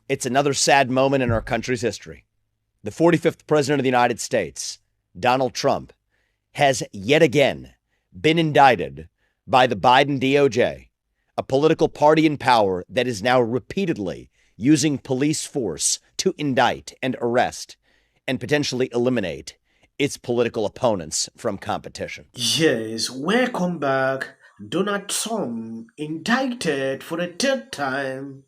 It's another sad moment in our country's history. The 45th President of the United States, Donald Trump, has yet again been indicted by the Biden DOJ, a political party in power that is now repeatedly using police force to indict and arrest and potentially eliminate its political opponents from competition. Yes, welcome back. Donald Trump indicted for the third time.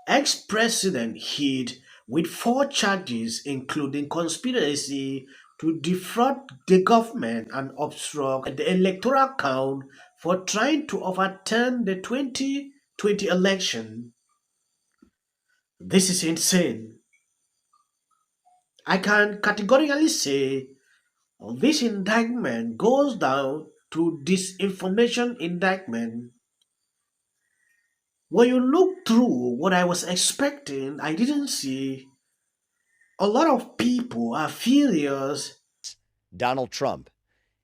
Ex-president hit with four charges including conspiracy to defraud the government and obstruct the electoral count for trying to overturn the 2020 election. This is insane. I can categorically say this indictment goes down to disinformation indictment. When you look through what I was expecting, I didn't see. A lot of people are furious. Donald Trump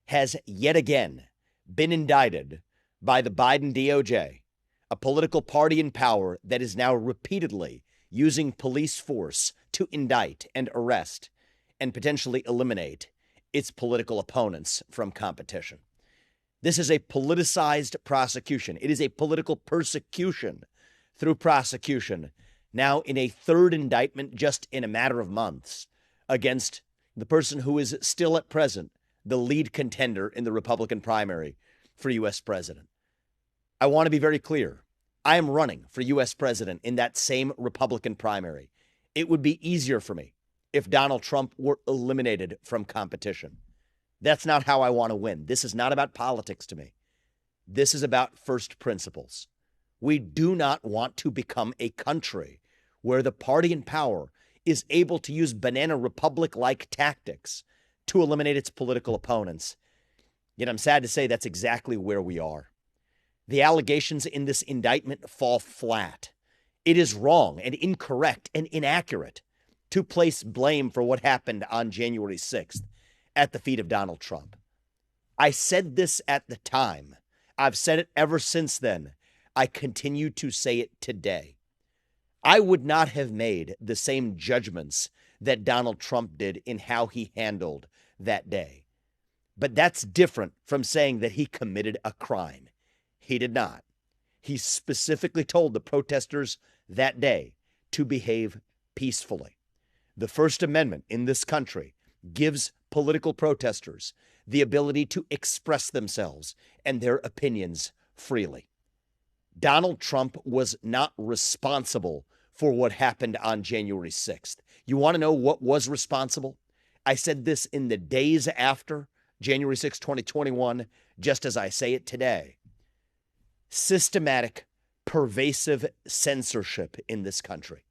has yet again been indicted by the Biden DOJ, a political party in power that is now repeatedly using police force to indict and arrest and potentially eliminate its political opponents from competition. This is a politicized prosecution. It is a political persecution through prosecution, now in a third indictment just in a matter of months against the person who is still at present the lead contender in the Republican primary for U.S. president. I want to be very clear. I am running for U.S. president in that same Republican primary. It would be easier for me if Donald Trump were eliminated from competition. That's not how I want to win. This is not about politics to me. This is about first principles. We do not want to become a country where the party in power is able to use banana republic-like tactics to eliminate its political opponents. Yet I'm sad to say that's exactly where we are. The allegations in this indictment fall flat. It is wrong and incorrect and inaccurate to place blame for what happened on January 6th at the feet of Donald Trump. I said this at the time. I've said it ever since then. I continue to say it today. I would not have made the same judgments that Donald Trump did in how he handled that day. But that's different from saying that he committed a crime. He did not. He specifically told the protesters that day to behave peacefully. The First Amendment in this country gives political protesters the ability to express themselves and their opinions freely. Donald Trump was not responsible for what happened on January 6th. You want to know what was responsible? I said this in the days after January 6, 2021, just as I say it today. Systematic, pervasive censorship in this country.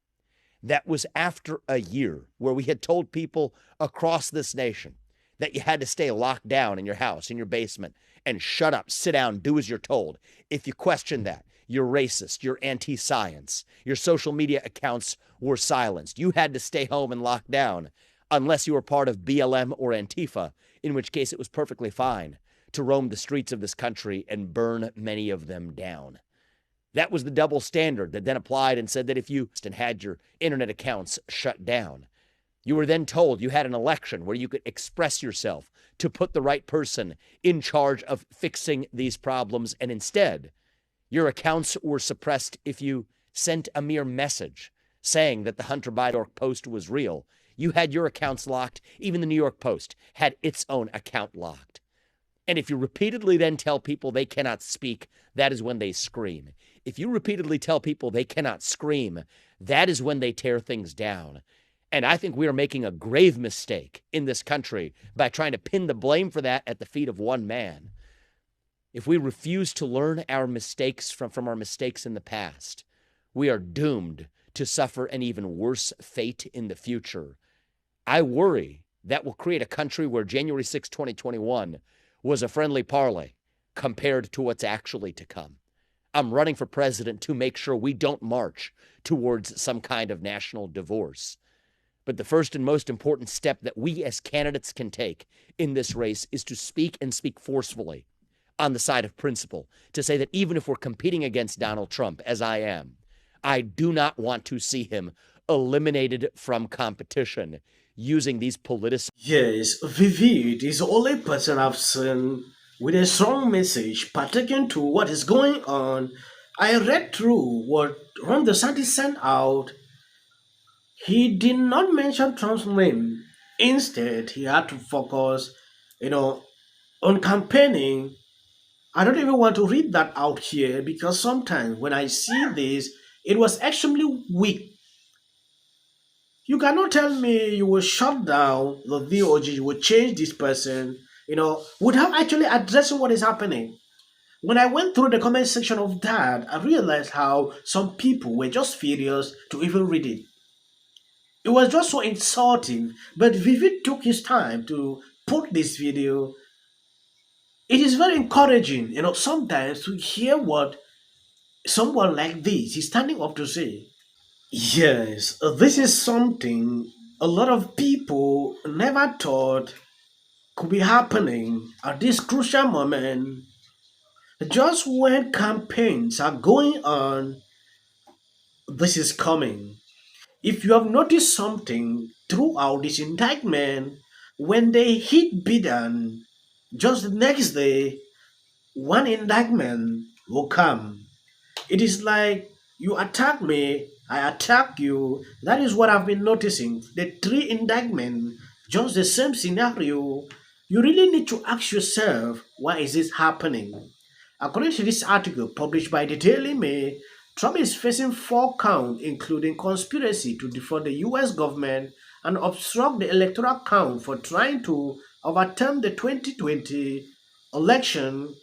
That was after a year where we had told people across this nation that you had to stay locked down in your house, in your basement, and shut up, sit down, do as you're told. If you question that, you're racist, you're anti-science, your social media accounts were silenced. You had to stay home and lock down unless you were part of BLM or Antifa, in which case it was perfectly fine to roam the streets of this country and burn many of them down. That was the double standard that then applied and said that if you had your internet accounts shut down, you were then told you had an election where you could express yourself to put the right person in charge of fixing these problems. And instead, your accounts were suppressed if you sent a mere message saying that the Hunter Biden post was real. You had your accounts locked. Even the New York Post had its own account locked. And if you repeatedly then tell people they cannot speak, that is when they scream. If you repeatedly tell people they cannot scream, that is when they tear things down. And I think we are making a grave mistake in this country by trying to pin the blame for that at the feet of one man. If we refuse to learn our mistakes from our mistakes in the past, we are doomed to suffer an even worse fate in the future. I worry that will create a country where January 6, 2021 was a friendly parlay compared to what's actually to come. I'm running for president to make sure we don't march towards some kind of national divorce. But the first and most important step that we as candidates can take in this race is to speak and speak forcefully on the side of principle, to say that even if we're competing against Donald Trump, as I am, I do not want to see him eliminated from competition using these politicized. Yes, Vivid is the only person I've seen with a strong message pertaining to what is going on. I read through what Ron DeSantis sent out. He did not mention Trump's name. Instead, he had to focus, you know, on campaigning. I don't even want to read that out here because sometimes when I see this, it was extremely weak. You cannot tell me you will shut down the DOJ, you will change this person, without actually addressing what is happening. When I went through the comment section of that, I realized how some people were just furious to even read it. It was just so insulting, but Vivid took his time to put this video. It is very encouraging, sometimes to hear what someone like this is standing up to say. Yes, this is something a lot of people never thought could be happening at this crucial moment. Just when campaigns are going on, this is coming. If you have noticed something throughout this indictment, when they hit Biden, just the next day, one indictment will come. It is like you attack me, I attack you. That is what I've been noticing. The three indictment, just the same scenario. You really need to ask yourself, why is this happening? According to this article published by the Daily Mail, Trump is facing four counts, including conspiracy to defraud the US government and obstruct the electoral count for trying to overturn the 2020 election.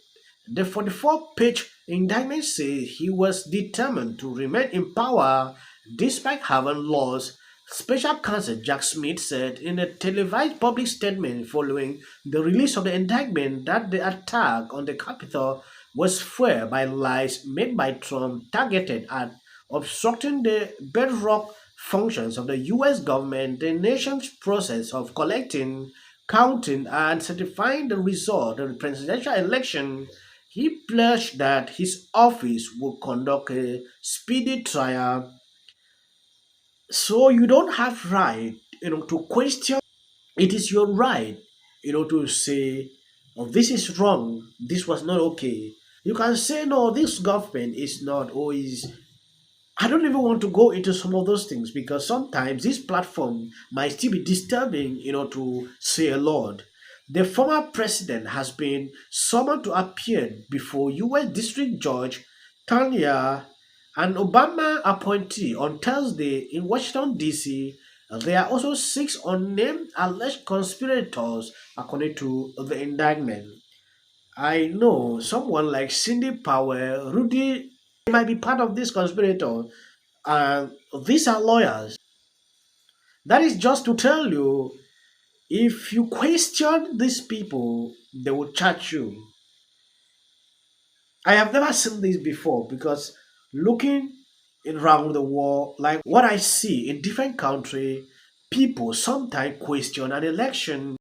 The 44-page indictment says he was determined to remain in power despite having lost. Special counsel Jack Smith said in a televised public statement following the release of the indictment that the attack on the Capitol was fueled by lies made by Trump targeted at obstructing the bedrock functions of the US government, the nation's process of collecting, counting, and certifying the result of the presidential election. He pledged that his office would conduct a speedy trial. So you don't have right, to question. It is your right, to say, oh, this is wrong, this was not okay. You can say, no, this government is not, or is. I don't even want to go into some of those things because sometimes this platform might still be disturbing, to say a lot. The former president has been summoned to appear before U.S. District Judge Tanya, an Obama appointee, on Thursday in Washington, D.C. There are also six unnamed alleged conspirators, according to the indictment. I know someone like Cindy Powell, Rudy might be part of this conspirator, and these are lawyers. That is just to tell you, if you question these people, they will charge you. I have never seen this before because looking around the world, like what I see in different countries, people sometimes question an election